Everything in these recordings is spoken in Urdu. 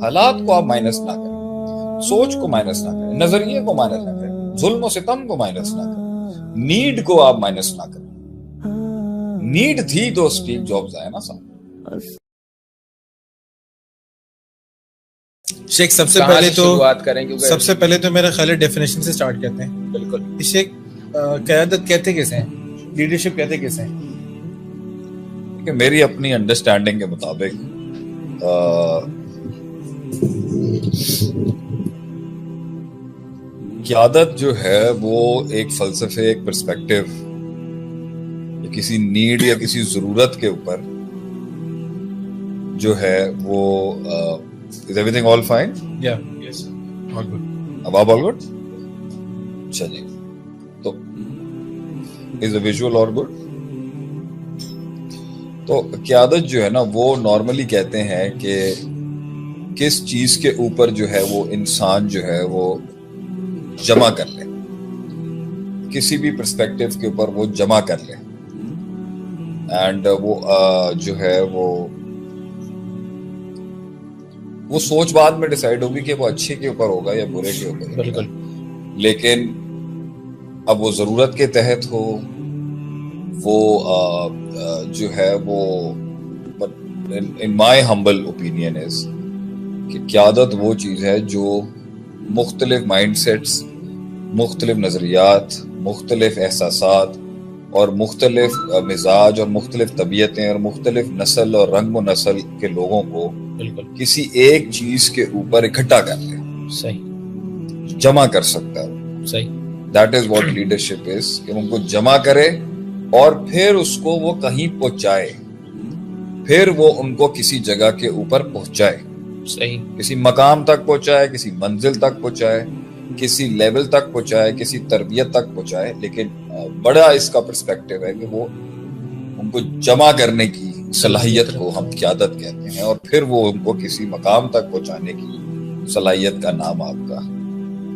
حالات کو آپ مائنس نہ کریں, سوچ کو مائنس نہ کریں, نظریے کو مائنس نہ کریں, ظلم و ستم کو مائنس نہ کریں, نیڈ کو آپ مائنس نہ کریں. نیڈ تھی تو اسٹیو جابز آئے نا صاحب. شیخ سب سے پہلے تو میرا خیال ہے ڈیفینیشن سے سٹارٹ کرتے ہیں. بالکل. شیخ قیادت کہتے کیسے ہیں, لیڈرشپ کہتے کیسے ہیں؟ کہ میری اپنی انڈرسٹینڈنگ کے مطابق قیادت جو ہے وہ ایک فلسفے, ایک پرسپیکٹو یا کسی نیڈ یا کسی ضرورت کے اوپر جو ہے وہ is everything all fine? Yeah, yes, all good. اب آپ all good? چلیے تو is the visual all good? تو قیادت جو ہے نا وہ نارملی کہتے ہیں کہ کس چیز کے اوپر جو ہے وہ انسان جو ہے وہ جمع کر لے, کسی بھی پرسپیکٹو کے اوپر وہ جمع کر لے, اینڈ وہ جو ہے وہ سوچ بعد میں ڈیسائیڈ ہوگی کہ وہ اچھے کے اوپر ہوگا یا برے کے اوپر. بالکل. لیکن اب وہ ضرورت کے تحت ہو, وہ جو ہے وہ in my humble opinion is کہ قیادت وہ چیز ہے جو مختلف مائنڈ سیٹس, مختلف نظریات, مختلف احساسات اور مختلف مزاج اور مختلف طبیعتیں اور مختلف نسل اور رنگ و نسل کے لوگوں کو بالکل کسی ایک چیز کے اوپر اکٹھا کر لے, صحیح جمع کر سکتا ہے. صحیح. That is what leadership is, کہ ان کو جمع کرے اور پھر اس کو وہ کہیں پہنچائے, پھر وہ ان کو کسی جگہ کے اوپر پہنچائے, صحیح, کسی مقام تک پہنچائے, کسی منزل تک پہنچائے, کسی لیول تک پہنچائے, کسی تربیت تک پہنچائے. لیکن بڑا اس کا پرسپیکٹو ہے کہ وہ ان کو جمع کرنے کی صلاحیت کو ہم قیادت کہتے ہیں, اور پھر وہ ان کو کسی مقام تک پہنچانے کی صلاحیت کا نام آپ کا.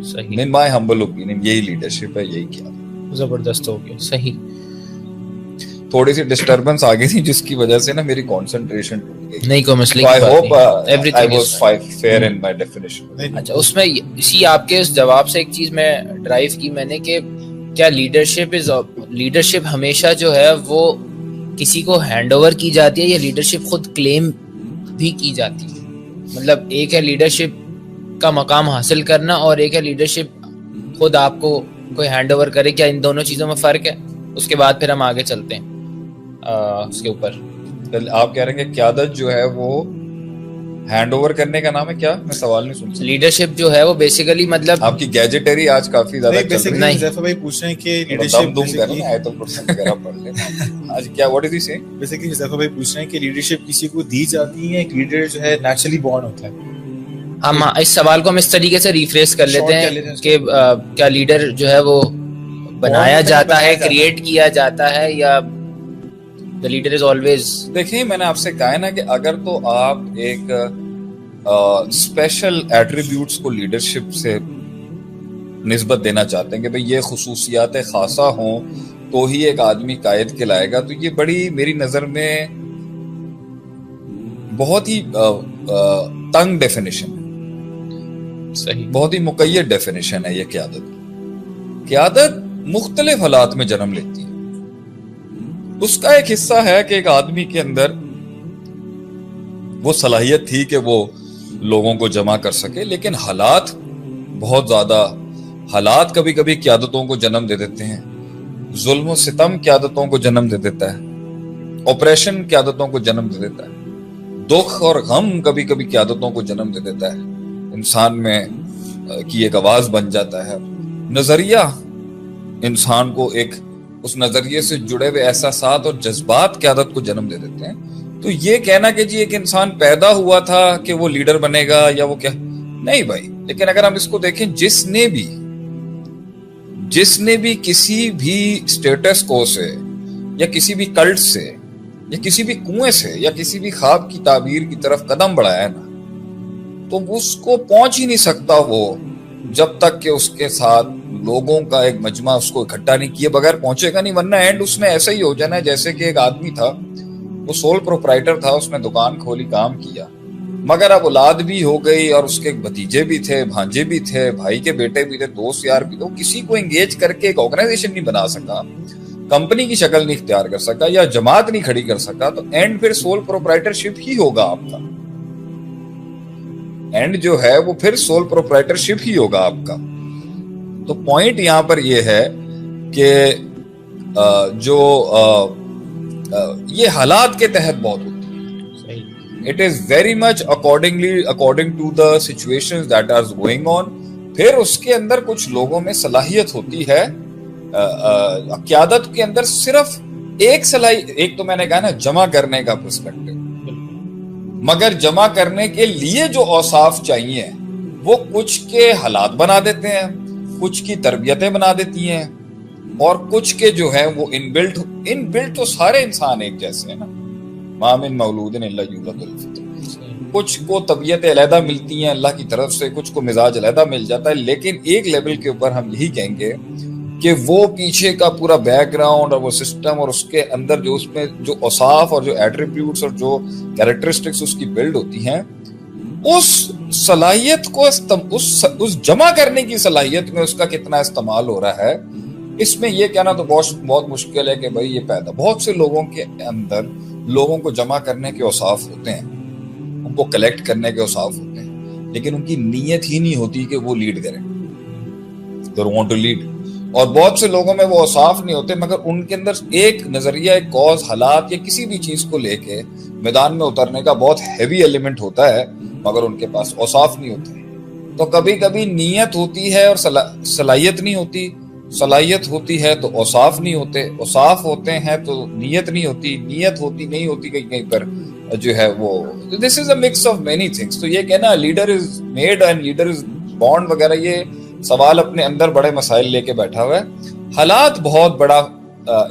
صحیح. in my humble opinion یہی لیڈرشپ ہے, یہی قیادت. زبردست ہو گیا. صحیح. تھوڑی سی ڈسٹربنس آ گئی تھی جس کی وجہ سے نا میری کنسنٹریشن ٹوٹ گئی. نہیں کوئی مسئلہ I نہیں. hope I was fair in my definition. اچھا, اس میں اسی آپ کے اس جواب سے ایک چیز میں ڈرائیو کی میں نے کہ کیا لیڈرشپ ہمیشہ جو ہے وہ کسی کو ہینڈ اوور کی جاتی ہے یا لیڈرشپ خود کلیم بھی کی جاتی ہے؟ مطلب ایک ہے لیڈرشپ کا مقام حاصل کرنا اور ایک ہے لیڈرشپ خود آپ کو کوئی ہینڈ اوور کرے. کیا ان دونوں چیزوں میں فرق ہے؟ اس کے بعد پھر ہم آگے چلتے ہیں اس کے اوپر. آپ کہہ رہے ہیں کہ قیادت جو ہے وہ ہینڈ اوور کرنے کا نام ہے کیا؟ میں سوال نہیں سن سکتا. لیڈرشپ جو ہے وہ بیسیکلی مطلب آپ کی گیجٹری آج کافی زیادہ چل رہی ہے. حذیفہ بھائی پوچھ رہے ہیں کہ لیڈرشپ آیت الکرسی وغیرہ پڑھ لیں آج. کیا what is he saying? Basically Huzaifa بھائی پوچھ رہے ہیں کہ لیڈرشپ کسی کو دی جاتی ہے, ایک لیڈر جو ہے نیچرلی بورن ہوتا ہے. ہم اس سوال کو ہم اس طریقے سے ریفریز کر لیتے ہیں کہ کیا لیڈر جو ہے وہ بنایا جاتا ہے, کریٹ کیا جاتا ہے, یا the leader is always. دیکھیں میں نے آپ سے کہا ہے نا کہ اگر تو آپ ایک اسپیشل ایٹریبیوٹس کو لیڈرشپ سے نسبت دینا چاہتے ہیں کہ بھئی یہ خصوصیات خاصہ ہوں تو ہی ایک آدمی قائد کہلائے گا, تو یہ بڑی میری نظر میں بہت ہی تنگ ڈیفینیشن ہے. صحیح. بہت ہی مقید ڈیفینیشن ہے یہ قیادت. قیادت مختلف حالات میں جنم لیتی ہے. اس کا ایک حصہ ہے کہ ایک آدمی کے اندر وہ صلاحیت تھی کہ وہ لوگوں کو جمع کر سکے, لیکن حالات بہت زیادہ, حالات کبھی کبھی قیادتوں کو جنم دے دیتے ہیں. ظلم و ستم قیادتوں کو جنم دے دیتا ہے, آپریشن قیادتوں کو جنم دے دیتا ہے, دکھ اور غم کبھی کبھی قیادتوں کو جنم دے دیتا ہے, انسان میں کی ایک آواز بن جاتا ہے. نظریہ انسان کو ایک اس نظریے سے جڑے ہوئے احساسات اور جذبات قیادت کو جنم دے دیتے ہیں. تو یہ کہنا کہ جی ایک انسان پیدا ہوا تھا کہ وہ لیڈر بنے گا یا وہ کیا, نہیں بھائی. لیکن اگر ہم اس کو دیکھیں, جس نے بھی کسی بھی سٹیٹس کو سے یا کسی بھی کلٹ سے یا کسی بھی کنویں سے یا کسی بھی خواب کی تعبیر کی طرف قدم بڑھایا ہے نا, تو اس کو پہنچ ہی نہیں سکتا وہ جب تک کہ اس کے ساتھ لوگوں کا ایک مجمع اس کو اکٹھا نہیں کیے بغیر پہنچے گا نہیں. ورنہ اینڈ اس میں ایسا ہی ہو جانا ہے جیسے کہ ایک آدمی تھا, وہ سول پروپرائٹر تھا, اس نے دکان کھولی, کام کیا, مگر اب اولاد بھی ہو گئی اور اس کے بھتیجے بھی تھے, بھانجے بھی تھے, بھائی کے بیٹے بھی تھے, دوست یار بھی تھے, کسی کو انگیج کر کے ایک آرگنائزیشن نہیں بنا سکا, کمپنی کی شکل نہیں اختیار کر سکا یا جماعت نہیں کھڑی کر سکا, تو اینڈ پھر سول پروپرائٹرشپ ہی ہوگا آپ کا. اینڈ جو ہے وہ پھر سول پروپرائٹرشپ ہی ہوگا آپ کا. تو پوائنٹ یہاں پر یہ ہے کہ جو یہ حالات کے تحت بہت ہوتی ہے. It is very much according to the situations that are going on. پھر اس کے اندر کچھ لوگوں میں صلاحیت ہوتی ہے, قیادت کے اندر صرف ایک تو میں نے کہا نا جمع کرنے کا پرسپیکٹو, مگر جمع کرنے کے لیے جو اوصاف چاہیے وہ کچھ کے حالات بنا دیتے ہیں, کچھ کی تربیتیں بنا دیتی ہیں, اور کچھ کے جو ہیں وہ ان بلٹ تو سارے انسان ایک جیسے ہیں نا, ما من مولود الا یولد الفطر. کچھ کو طبیعتیں علیحدہ ملتی ہیں اللہ کی طرف سے, کچھ کو مزاج علیحدہ مل جاتا ہے, لیکن ایک لیول کے اوپر ہم یہی کہیں گے کہ وہ پیچھے کا پورا بیک گراؤنڈ اور وہ سسٹم اور اس کے اندر جو اس میں جو اوصاف اور جو ایٹریبیوٹس اور جو کیریکٹرسٹکس اس کی بلڈ ہوتی ہیں, اس صلاحیت کو اس جمع کرنے کی صلاحیت میں اس کا کتنا استعمال ہو رہا ہے, اس میں یہ کہنا تو بہت مشکل ہے کہ بھائی یہ پیدا. بہت سے لوگوں کے اندر لوگوں کو جمع کرنے کے اوصاف ہوتے ہیں, ان کو کلیکٹ کرنے کے اوصاف ہوتے ہیں, لیکن ان کی نیت ہی نہیں ہوتی کہ وہ لیڈ کریں, they want to lead. اور بہت سے لوگوں میں وہ اوصاف نہیں ہوتے, مگر ان کے اندر ایک نظریہ, ایک کاز, حالات یا کسی بھی چیز کو لے کے میدان میں اترنے کا بہت ہیوی ایلیمنٹ ہوتا ہے, مگر ان کے پاس اوصاف نہیں ہوتے. تو کبھی کبھی نیت ہوتی ہے اور صلاحیت نہیں ہوتی, صلاحیت ہوتی ہے تو اوصاف نہیں ہوتے, اوصاف ہوتے ہیں تو نیت نہیں ہوتی, نیت ہوتی نہیں ہوتی کہیں پر جو ہے وہ. This is a mix of many things. تو یہ کہنا leader is made and leader is born وغیرہ, یہ سوال اپنے اندر بڑے مسائل لے کے بیٹھا ہوا ہے. حالات بہت بڑا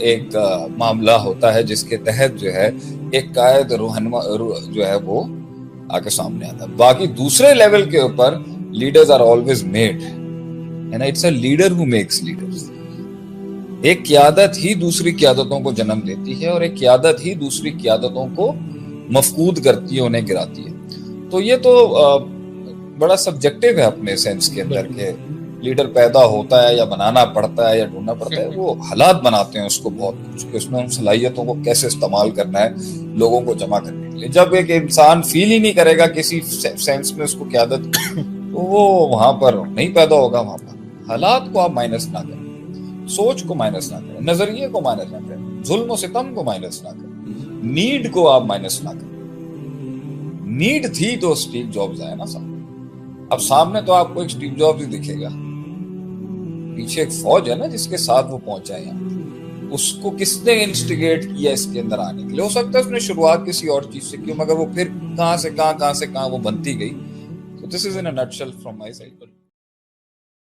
ایک معاملہ ہوتا ہے جس کے تحت جو ہے ایک قائد رہنما جو ہے وہ آگے سامنے آتا ہے. باقی دوسرے لیول کے اوپر leaders are always made, and it's a leader who makes leaders. ایک قیادت ہی دوسری قیادتوں کو جنم دیتی ہے, اور ایک قیادت ہی دوسری قیادتوں کو مفقود کرتی ہے, انہیں گراتی ہے. تو یہ تو بڑا سبجیکٹیو ہے اپنے سینس کے اندر کہ لیڈر پیدا ہوتا ہے یا بنانا پڑتا ہے یا ڈھونڈنا پڑتا ہے. وہ حالات بناتے ہیں اس کو بہت کچھ, کہ اس میں ان صلاحیتوں کو کیسے استعمال کرنا ہے لوگوں کو جمع کرنے کے لیے. جب ایک انسان فیل ہی نہیں کرے گا کسی سینس میں اس کو قیادت, تو وہ وہاں پر نہیں پیدا ہوگا. وہاں پر حالات کو آپ مائنس نہ کریں, سوچ کو مائنس نہ کریں, نظریے کو مائنس نہ کریں, ظلم و ستم کو مائنس نہ کریں, نیڈ کو آپ مائنس نہ کریں. نیڈ تھی تو اسٹیو جابز آئے نا سامنے. اب سامنے تو آپ کو ایک اسٹیو جابز ہی دکھے گا, پیچھے ایک فوج ہے نا جس کے ساتھ وہ پہنچا ہے یہاں. اس کو کس نے انسٹیگیٹ کیا اس کے اندر آنے کے لیے؟ ہو سکتا ہے اس نے شروعات کسی اور چیز سے کی, مگر وہ پھر کہاں سے کہاں وہ بنتی گئی. So this is in a nutshell from my side.